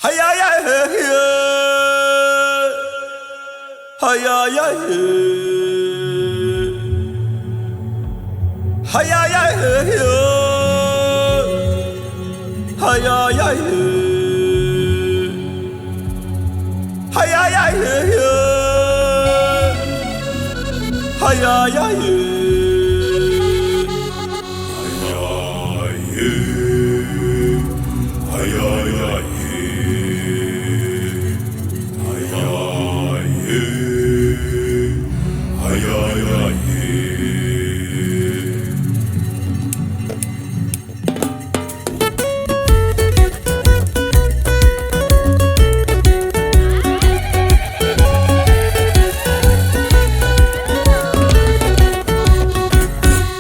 Ay ay ay hey, ay ay ay ay ay ay hey, ay ay ay ay ay ay hey, ay ay ay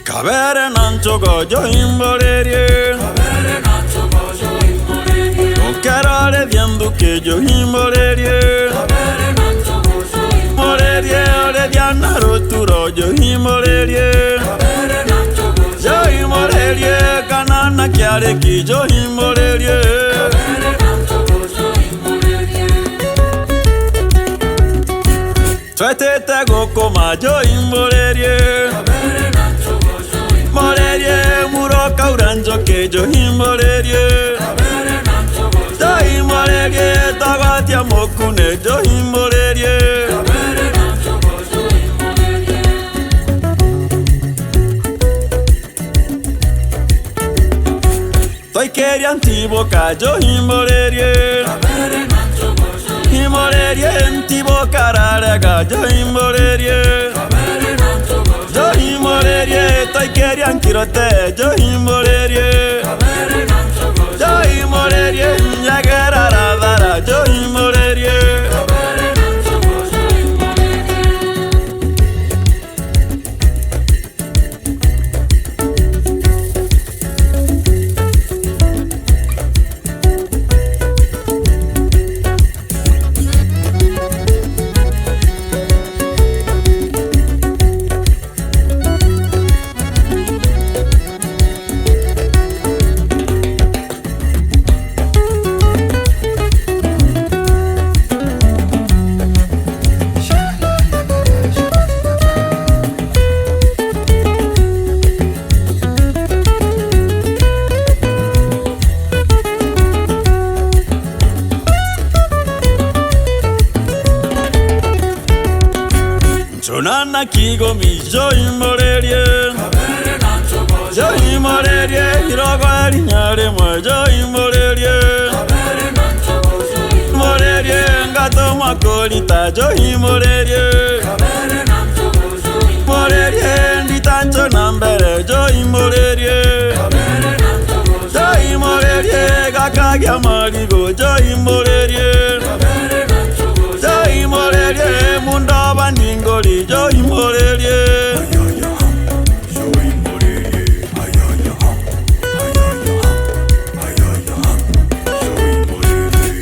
Kabere nancho gojo imborerie, Kabere nancho gojo imborerie, Okerare diendu que yo imborerie, Kabere nancho gojo Morerie ore diana roturo yo imborerie, Kabere nancho gojo yo imborerie kanana kiare ki yo imborerie, Kabere nancho gojo imborerie, Twetete goko ma yo imborerie, Kabere nancho gojo imborerie, Morerie muroka uranjo que yo imborerie, Kabere nancho gojo yo imborerie tagatia mokune yo imborerie. Kabere nancho gojo imborerie, Toi queria antibo cayo imborerie, Kabere nancho gojo imborerie antibo carare cayo imborerie, Kabere nancho gojo yo imborerie toi queria anquirote yo imborerie, Kabere nancho gojo yo imborerie yagera radara yo imborerie, Kabere nancho gojo imborerie, Sonana kigo mi yo imborerie, Kabere nancho gojo yo imborerie hirogo ariñare mo yo imborerie, Kabere nancho gojo imborerie ngato makolita yo imborerie. Kabere nancho gojo Morerie ndi tancho nambere yo imborerie, Kabere nancho gojo yo imborerie gakagya marigo yo imborerie, Kabere nancho gojo yo imborerie mundaba ndingoli yo imborerie.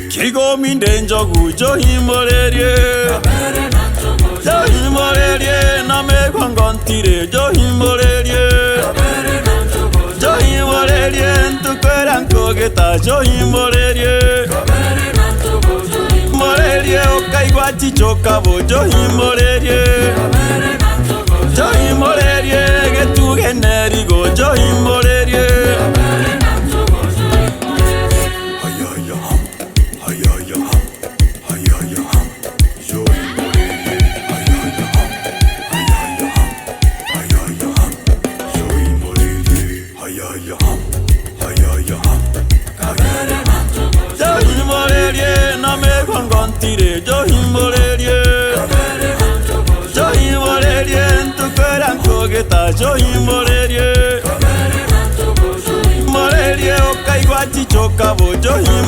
Kigo mindenjogu yo imborerie, Kabere nancho gojo yo imborerie namegongontire yo imborerie, Kabere nancho gojo yo imborerie ntukwerankogueta yo imborerie. Kabere nancho gojo Morerie okaigwati chokabo yo imborerie, Kabere nancho gojo yo imborerie getugenerigo yo imborerie. Kabere nancho gojo Kabere nancho gojo Yo imborerie namegongontire yo imborerie, Kabere nancho gojo yo imborerie ntukwerankogueta yo imborerie. Kabere nancho gojo Morerie okaigwati chokabo yo imborerie.